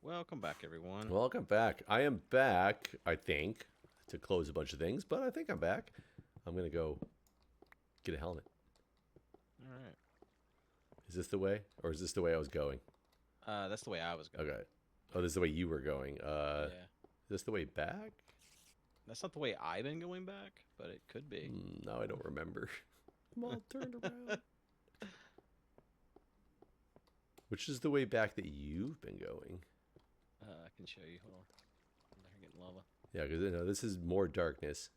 Welcome back, everyone. Welcome back. I am back, I think, to close a bunch of things, but I think I'm back. I'm going to go get a helmet. All right. Is this the way? Or is this the way I was going? That's the way I was going. Okay. Oh, this is the way you were going. Yeah. Is this the way back? That's not the way I've been going back, but it could be. No, I don't remember. I'm all turned around. Which is the way back that you've been going? I can show you. Hold on. I'm getting lava. Yeah, because this is more darkness.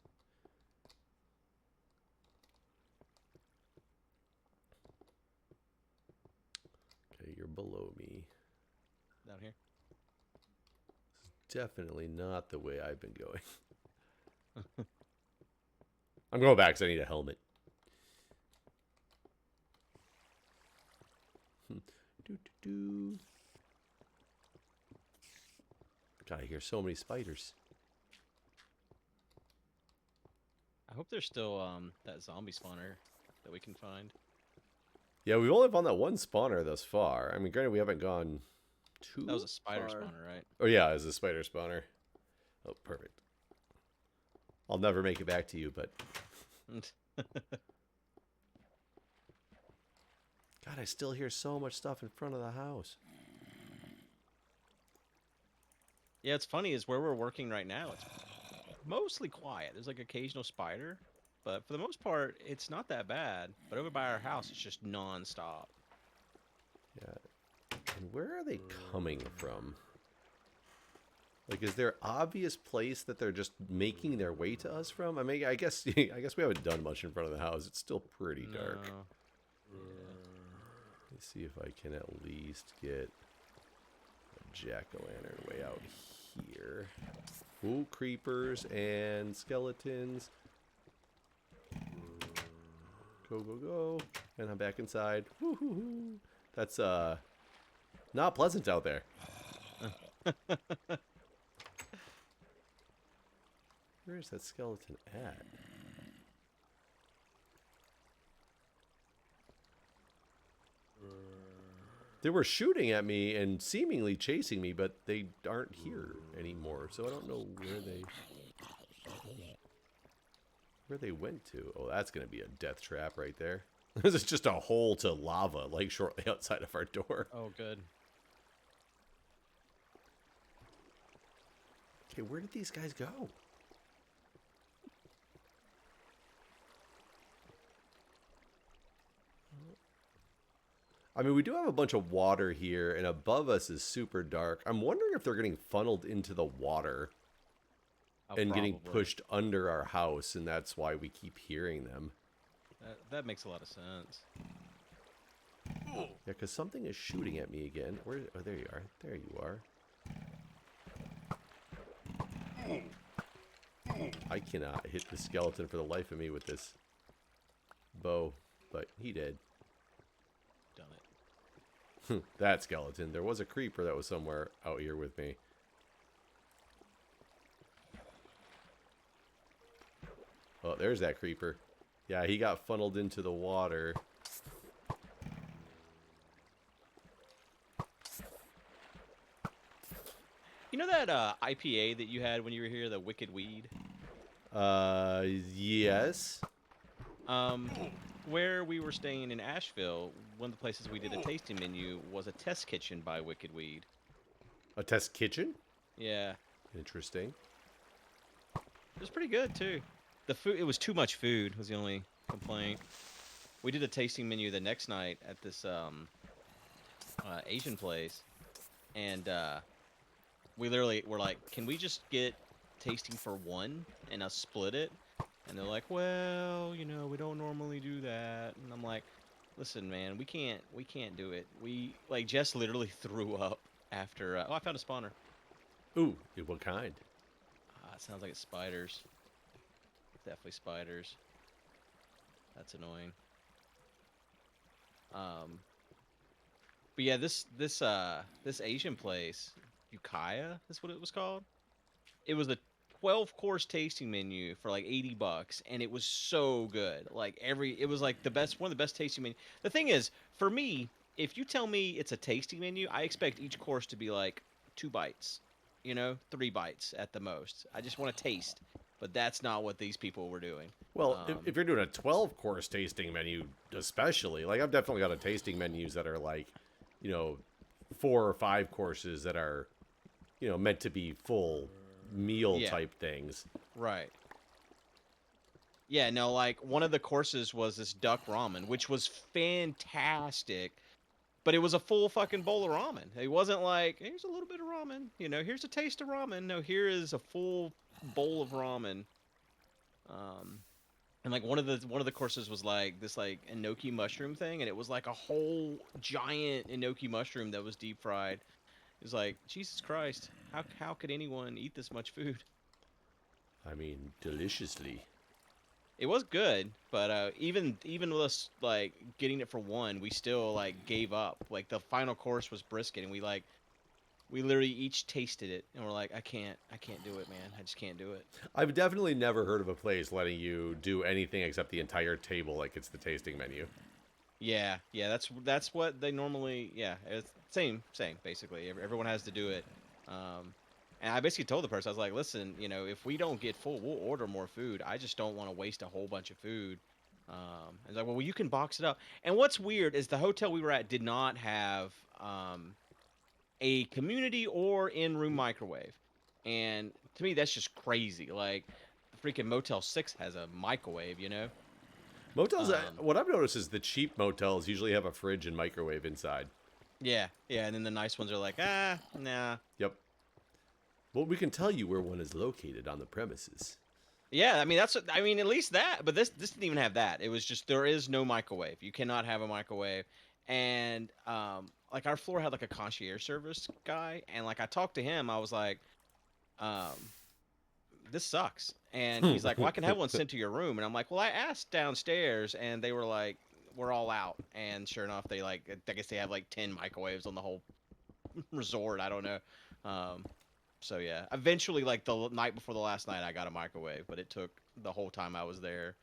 Okay, you're below me. Down here. Definitely not the way I've been going. I'm going back because I need a helmet. Do. God, I hear so many spiders. I hope there's still that zombie spawner that we can find. Yeah, we've only found that one spawner thus far. I mean, granted, we haven't gone too That was a spider far. spawner, right? Oh, yeah, it's a spider spawner. Oh, perfect. I'll never make it back to you, but... God, I still hear so much stuff in front of the house. Yeah, it's funny is where we're working right now. It's mostly quiet. There's like occasional spider, but for the most part, it's not that bad. But over by our house, it's just non-stop. Yeah. And where are they coming from? Like, is there obvious place that they're just making their way to us from? I mean, I guess we haven't done much in front of the house. It's still pretty dark. No. Yeah. Let's see if I can at least get a jack-o'-lantern way out here. Ooh, creepers and skeletons. Go, go, go. And I'm back inside. Woo-hoo-hoo. That's, not pleasant out there. Where's that skeleton at? They were shooting at me and seemingly chasing me, but they aren't here anymore. So I don't know where they went to. Oh, that's going to be a death trap right there. This is just a hole to lava, like shortly outside of our door. Oh, good. Okay, where did these guys go? I mean, we do have a bunch of water here, and above us is super dark. I'm wondering if they're getting funneled into the water and getting Probably. pushed under our house, and that's why we keep hearing them. That makes a lot of sense. Yeah, because something is shooting at me again. Where? Oh, there you are. There you are. I cannot hit the skeleton for the life of me with this bow, but he did. Done it. That skeleton. There was a creeper that was somewhere out here with me. Oh, there's that creeper. Yeah, he got funneled into the water. You know that IPA that you had when you were here, the Wicked Weed? Yes. Where we were staying in Asheville, one of the places we did a tasting menu was a test kitchen by Wicked Weed. A test kitchen? Yeah, Interesting. it was pretty good too. The food, it was too much food was the only complaint. We did a tasting menu the next night at this Asian place, and we literally were like, "Can we just get tasting for one and us split it?" And they're like, "Well, we don't normally do that." And I'm like, "Listen, man, we can't do it. We like Jess literally threw up after. Oh, I found a spawner. Ooh, what kind? It sounds like it's spiders. Definitely spiders. That's annoying. But yeah, this Asian place, Ukiah is what it was called. It was a 12-course tasting menu for like $80, and it was so good. Like it was like one of the best tasting menu. The thing is, for me, if you tell me it's a tasting menu, I expect each course to be like 2 bites, you know, 3 bites at the most. I just want to taste, but that's not what these people were doing. Well, if you're doing a 12-course tasting menu, especially, like I've definitely got a tasting menus that are like, you know, 4 or 5 courses that are, you know, meant to be full meal Yeah. type things. Right. Yeah, no, like one of the courses was this duck ramen, which was fantastic, but it was a full fucking bowl of ramen. It wasn't like, here's a little bit of ramen, you know, here's a taste of ramen. No, here is a full bowl of ramen. Um, and like one of the courses was like this like enoki mushroom thing, and it was like a whole giant enoki mushroom that was deep fried. It was like, Jesus Christ, how could anyone eat this much food? I mean, deliciously. It was good, but even with us like getting it for one, we still like gave up. Like the final course was brisket, and we literally each tasted it, and we're like, I can't do it, man. I just can't do it. I've definitely never heard of a place letting you do anything except the entire table like it's the tasting menu. Yeah, yeah, that's what they normally. Yeah, it's same basically. Everyone has to do it. And I basically told the person, I was like, listen, you know, if we don't get full, we'll order more food. I just don't want to waste a whole bunch of food. And it's like, well, you can box it up. And what's weird is the hotel we were at did not have a community or in-room microwave. And to me, that's just crazy. Like, the freaking Motel 6 has a microwave, you know? Motels, what I've noticed is the cheap motels usually have a fridge and microwave inside. Yeah, yeah. And then the nice ones are like, nah. Yep. Well, we can tell you where one is located on the premises. Yeah, I mean I mean at least that, but this didn't even have that. It was just there is no microwave. You cannot have a microwave. And like our floor had like a concierge service guy, and like I talked to him, I was like, um this sucks. And he's like, well, I can have one sent to your room. And I'm like, well, I asked downstairs, and they were like, we're all out. And sure enough, they like I guess they have like 10 microwaves on the whole resort. I don't know. Um So yeah, eventually, like the night before the last night, I got a microwave, but it took the whole time I was there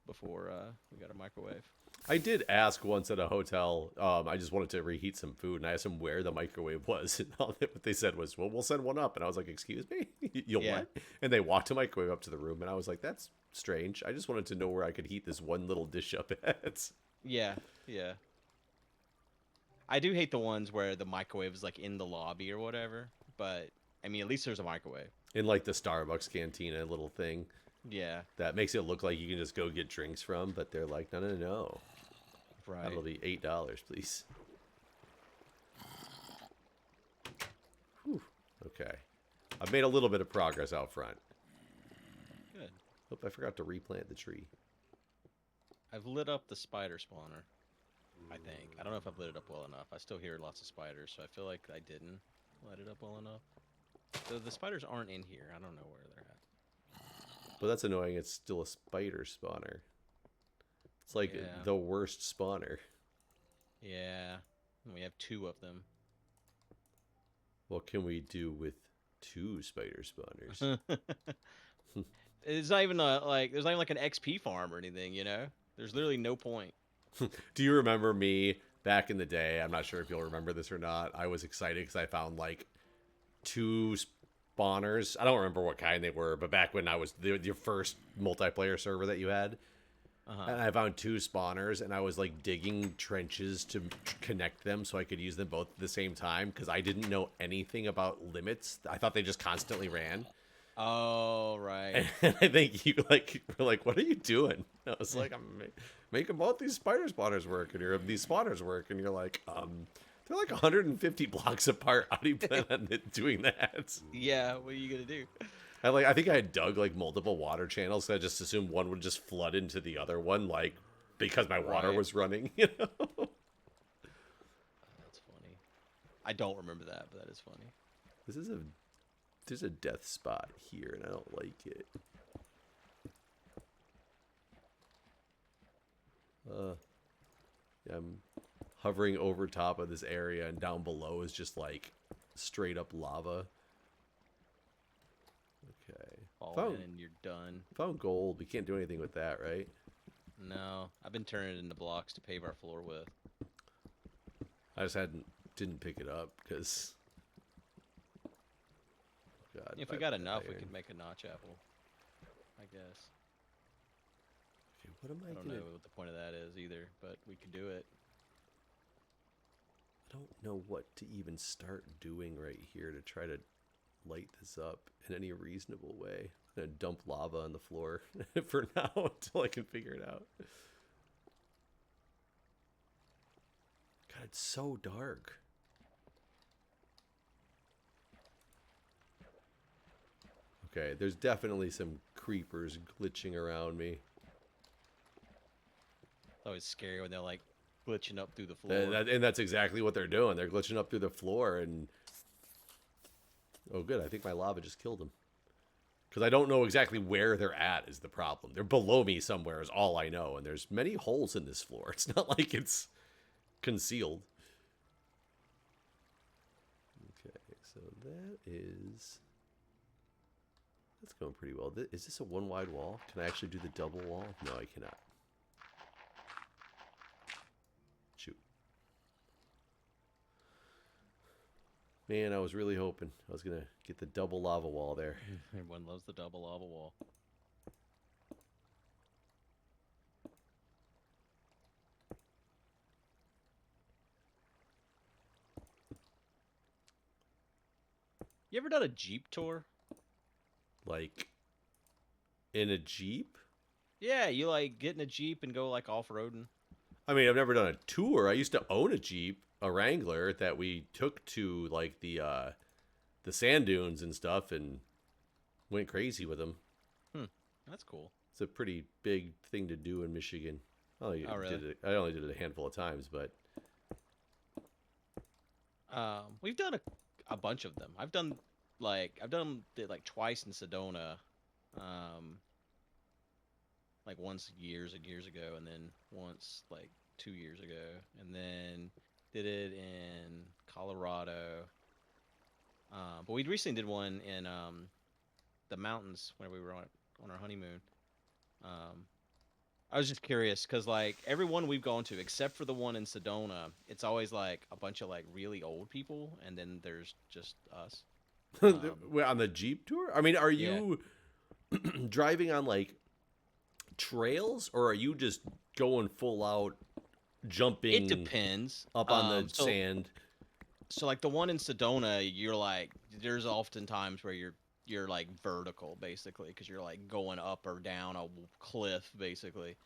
before we got a microwave. I did ask once at a hotel. I just wanted to reheat some food, and I asked them where the microwave was, and all what they said was, "Well, we'll send one up." And I was like, "Excuse me, you'll Yeah. what?" And they walked a microwave up to the room, and I was like, "That's strange. I just wanted to know where I could heat this one little dish up at." Yeah, yeah. I do hate the ones where the microwave is like in the lobby or whatever, but I mean, at least there's a microwave. In like the Starbucks cantina little thing Yeah, that makes it look like you can just go get drinks from, but they're like, no. right. That'll be $8, please. Whew. Okay. I've made a little bit of progress out front. Good. Hope I forgot to replant the tree. I've lit up the spider spawner. I think. I don't know if I've lit it up well enough. I still hear lots of spiders, so I feel like I didn't light it up well enough. So the spiders aren't in here. I don't know where they're at. But that's annoying. It's still a spider spawner. It's like Yeah. the worst spawner. Yeah. We have 2 of them. What can we do with 2 spider spawners? It's not even like there's not even like an XP farm or anything, you know? There's literally no point. Do you remember me back in the day? I'm not sure if you'll remember this or not. I was excited because I found like 2 spawners. I don't remember what kind they were, but back when I was your first multiplayer server that you had, and I found 2 spawners, and I was like digging trenches to connect them so I could use them both at the same time because I didn't know anything about limits. I thought they just constantly ran. Oh, right. And I think you like were like, "What are you doing?" And I was like, "I'm making both these spider spawners work, and these spawners work." And you're like, they're like 150 blocks apart. How do you plan on doing that? Yeah, what are you gonna do? I think I had dug like multiple water channels, so I just assumed one would just flood into the other one, like because my water Right. was running. You know. That's funny. I don't remember that, but that is funny. There's a death spot here, and I don't like it. Yeah, I'm hovering over top of this area, and down below is just like straight up lava. Okay. Fall in and you're done. Found gold. We can't do anything with that, right? No, I've been turning it into blocks to pave our floor with. I just didn't pick it up because If we got enough, we could make a notch apple, I guess. Okay, what am I don't know what the point of that is either, but we could do it. I don't know what to even start doing right here to try to light this up in any reasonable way. I'm gonna dump lava on the floor for now until I can figure it out. God, it's so dark. Okay, there's definitely some creepers glitching around me. It's always scary when they're like glitching up through the floor. And that's exactly what they're doing. They're glitching up through the floor and... Oh, good. I think my lava just killed them. Because I don't know exactly where they're at is the problem. They're below me somewhere is all I know. And there's many holes in this floor. It's not like it's concealed. Okay, so that is... That's going pretty well. Is this a one wide wall? Can I actually do the double wall? No, I cannot. Shoot. Man, I was really hoping I was going to get the double lava wall there. Everyone loves the double lava wall. You ever done a Jeep tour? Like, in a Jeep? Yeah, you like get in a Jeep and go like off-roading. I mean, I've never done a tour. I used to own a Jeep, a Wrangler, that we took to like the sand dunes and stuff, and went crazy with them. That's cool. It's a pretty big thing to do in Michigan. Really? I only did it a handful of times, but We've done a bunch of them. I've done it like twice in Sedona, like once years and years ago, and then once like 2 years ago, and then did it in Colorado. But we recently did one in the mountains when we were on our honeymoon. I was just curious because like every one we've gone to, except for the one in Sedona, it's always like a bunch of like really old people, and then there's just us. on the Jeep tour? I mean, are you driving on like trails, or are you just going full out jumping? It depends. Up on the sand. So like the one in Sedona, you're like there's often times where you're like vertical basically because you're like going up or down a cliff basically.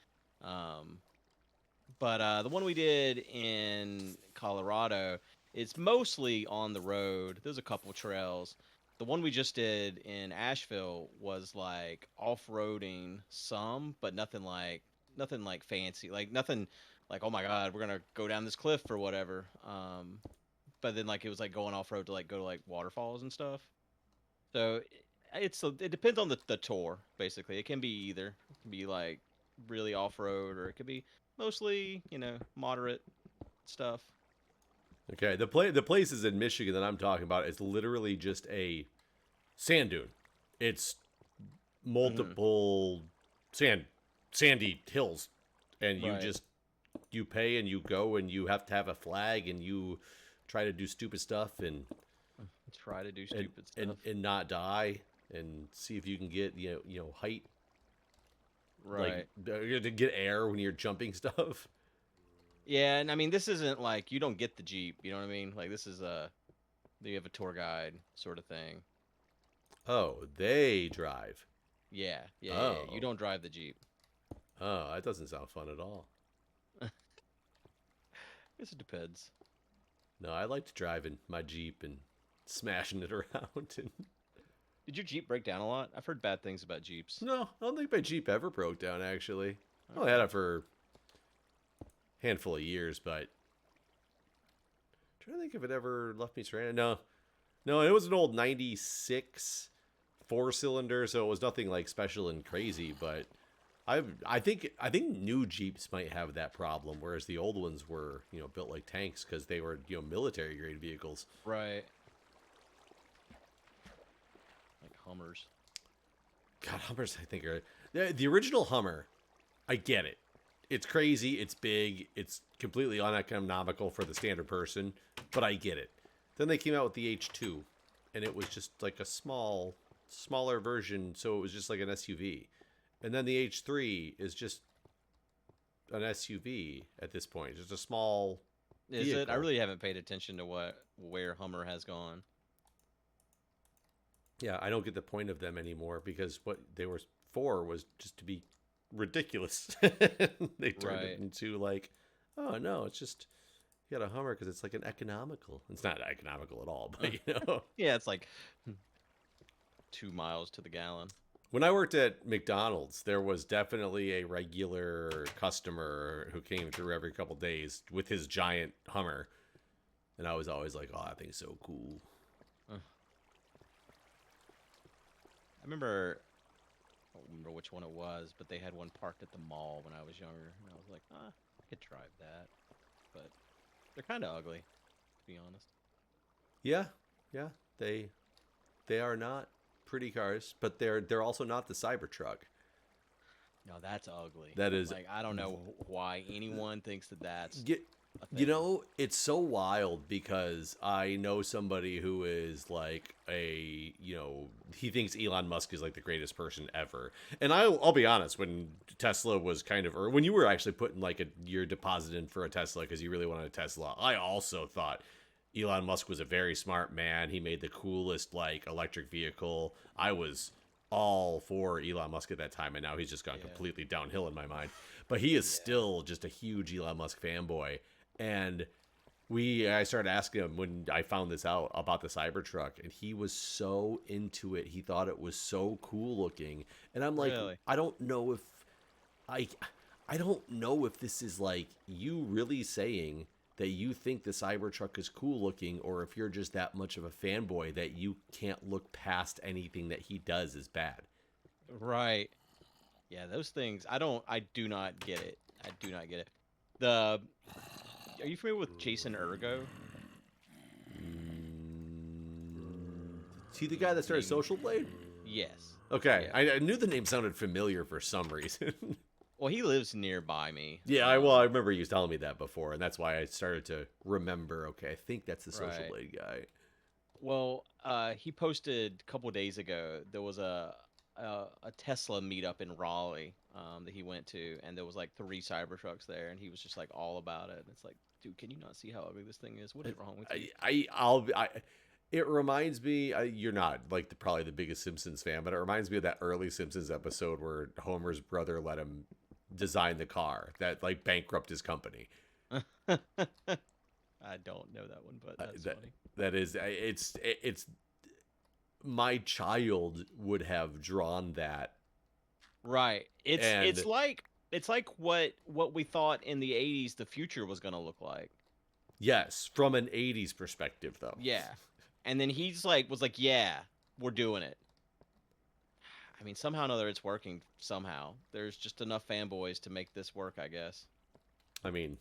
But the one we did in Colorado, it's mostly on the road. There's a couple trails. The one we just did in Asheville was like off-roading some, but nothing like fancy. Like nothing like, oh my God, we're gonna go down this cliff or whatever. But then like it was like going off-road to like go to like waterfalls and stuff. So it depends on the tour basically. It can be either. It can be like really off-road, or it could be mostly, moderate stuff. Okay, the places in Michigan that I'm talking about is literally just a sand dune. It's multiple sandy hills, and you pay and you go and you have to have a flag and you try to do stupid stuff and and not die and see if you can get height. Right. Like to get air when you're jumping stuff. Yeah, and I mean this isn't like you don't get the Jeep, you know what I mean? Like this is you have a tour guide sort of thing. Oh, they drive. Yeah. Oh. You don't drive the Jeep. Oh, that doesn't sound fun at all. I guess it depends. No, I liked driving my Jeep and smashing it around. And... Did your Jeep break down a lot? I've heard bad things about Jeeps. No, I don't think my Jeep ever broke down, actually. I only had it for a handful of years, but... I'm trying to think if it ever left me stranded. No, it was an old 96 4-cylinder, so it was nothing like special and crazy, but... I think new Jeeps might have that problem, whereas the old ones were, built like tanks because they were, military grade vehicles. Right. Like Hummers. God, Hummers, I think are the original Hummer. I get it. It's crazy. It's big. It's completely uneconomical for the standard person, but I get it. Then they came out with the H2, and it was just like a smaller version, so it was just like an SUV. And then the H3 is just an SUV at this point, just a small Is vehicle. it? I really haven't paid attention to where Hummer has gone. Yeah, I don't get the point of them anymore because what they were for was just to be ridiculous. They turned it Right. into like, oh no, it's just you got a Hummer because it's like an economical. It's not economical at all, but you know. Yeah, it's like 2 miles to the gallon. When I worked at McDonald's, there was definitely a regular customer who came through every couple days with his giant Hummer, and I was always like, "Oh, that thing's so cool." I remember, I don't remember which one it was, but they had one parked at the mall when I was younger, and I was like, I could drive that, but they're kind of ugly, to be honest. Yeah, yeah, they are not pretty cars, but they're also not the Cybertruck. No, that's ugly. That is, like, I don't know why anyone thinks that that's a thing. you know, it's so wild because I know somebody who is like he thinks Elon Musk is like the greatest person ever. And I'll be honest, when Tesla was or when you were actually putting like your deposit in for a Tesla because you really wanted a Tesla, I also thought Elon Musk was a very smart man. He made the coolest like electric vehicle. I was all for Elon Musk at that time, and now he's just gone completely downhill in my mind. But he is still just a huge Elon Musk fanboy. And I started asking him when I found this out about the Cybertruck, and he was so into it. He thought it was so cool looking. And I'm like, Really? I don't know if I don't know if this is like you really saying that you think the Cybertruck is cool looking, or if you're just that much of a fanboy that you can't look past anything that he does is bad. Right. Yeah, those things, I do not get it. I do not get it. Are you familiar with Jason Ergo? Is he the guy that started Social Blade? Yes. Okay, Yeah. I knew the name sounded familiar for some reason. Well, he lives nearby me. Yeah, I remember you telling me that before, and that's why I started to remember. Okay, I think that's the Social Right. Blade guy. Well, he posted a couple days ago. There was a Tesla meetup in Raleigh that he went to, and there was like 3 Cybertrucks there, and he was just like all about it. And it's like, dude, can you not see how ugly this thing is? What is wrong with you? It reminds me. You're not like probably the biggest Simpsons fan, but it reminds me of that early Simpsons episode where Homer's brother let him design the car that like bankrupt his company. I don't know that one, but that's funny. That is, it's my child would have drawn that. Right. It's like what we thought in the 80s the future was going to look like. Yes, from an 80s perspective though. Yeah. And then was like, yeah, we're doing it. I mean, somehow or another it's working somehow. There's just enough fanboys to make this work, I guess. I mean,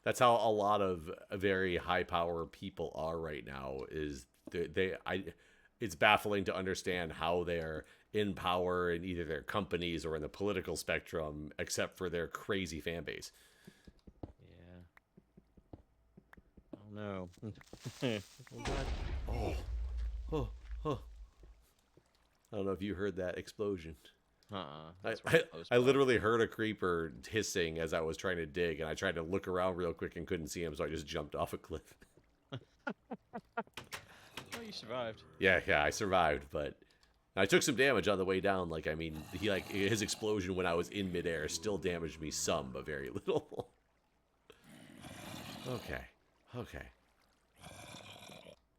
that's how a lot of very high power people are right now is it's baffling to understand how they're in power in either their companies or in the political spectrum, except for their crazy fan base. Yeah. I don't know. I don't know if you heard that explosion. That's where the post I was. literally heard a creeper hissing as I was trying to dig, and I tried to look around real quick and couldn't see him, so I just jumped off a cliff. Oh, you survived. Yeah, I survived, but I took some damage on the way down. Like, I mean, his explosion when I was in midair still damaged me some, but very little. Okay.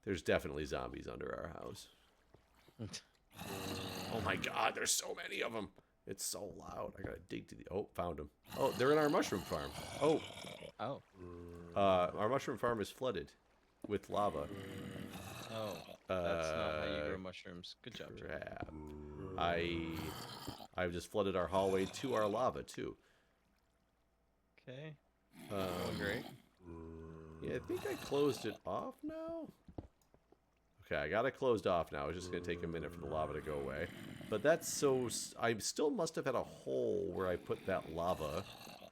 There's definitely zombies under our house. Oh my god, there's so many of them. It's so loud. I gotta dig to the... Oh, found them. Oh, they're in our mushroom farm. Oh. Our mushroom farm is flooded with lava. Oh, that's not how you grow mushrooms. Good job, Jim. I've just flooded our hallway to our lava, too. Okay. Great. Yeah, I think I closed it off now. Okay, I got it closed off now. It's just going to take a minute for the lava to go away. But that's so... I still must have had a hole where I put that lava.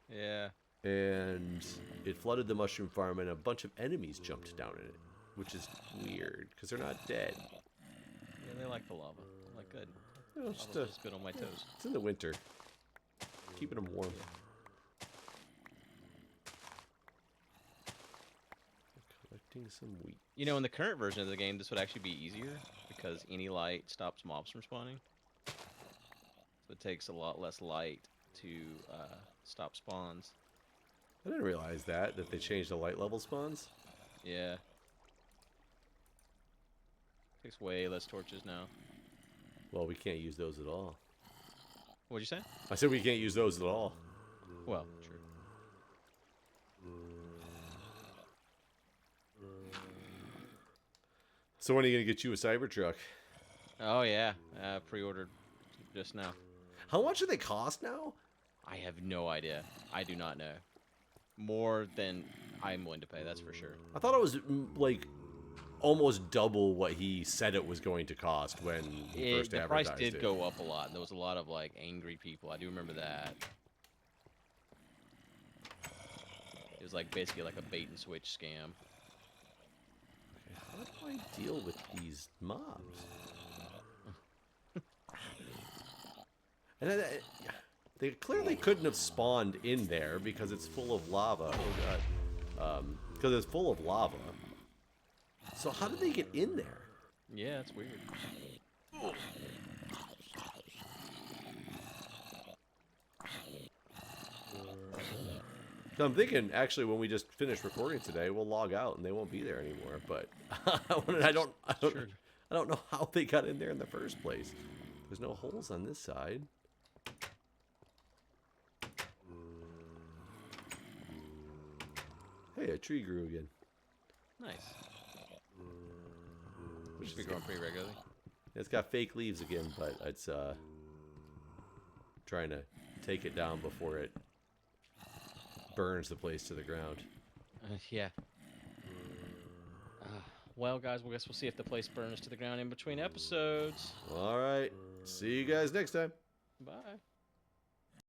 Yeah. And it flooded the mushroom farm, and a bunch of enemies jumped down in it. which is weird because they're not dead. Yeah, they like the lava. Like good. You know, just Lava's good on my toes. it's in the winter, keeping them warm. Collecting some wheat. You know, in the current version of the game, this would actually be easier because any light stops mobs from spawning. So it takes a lot less light to stop spawns. I didn't realize that they changed the light level spawns. Yeah. Takes way less torches now. Well, we can't use those at all. What'd you say? I said we can't use those at all. Well, true. So when are you gonna get you a Cybertruck? Oh yeah, pre-ordered just now. How much do they cost now? I have no idea. I do not know. More than I'm willing to pay, that's for sure. I thought it was like almost double what he said it was going to cost when he first The advertised price did it. go up a lot. There was a lot of like angry people. I do remember that. It was like basically like a bait and switch scam. How do I deal with these mobs? And they clearly couldn't have spawned in there because it's full of lava. Oh god. Because it's full of lava. So how did they get in there? Yeah, it's weird. So I'm thinking, actually, when we just finish recording today, we'll log out and they won't be there anymore. But I don't know how they got in there in the first place. There's no holes on this side. Hey, a tree grew again. Nice. Which has been growing pretty regularly. It's got fake leaves again, but it's trying to take it down before it burns the place to the ground. Yeah. Well, guys, I guess we'll see if the place burns to the ground in between episodes. All right. See you guys next time. Bye.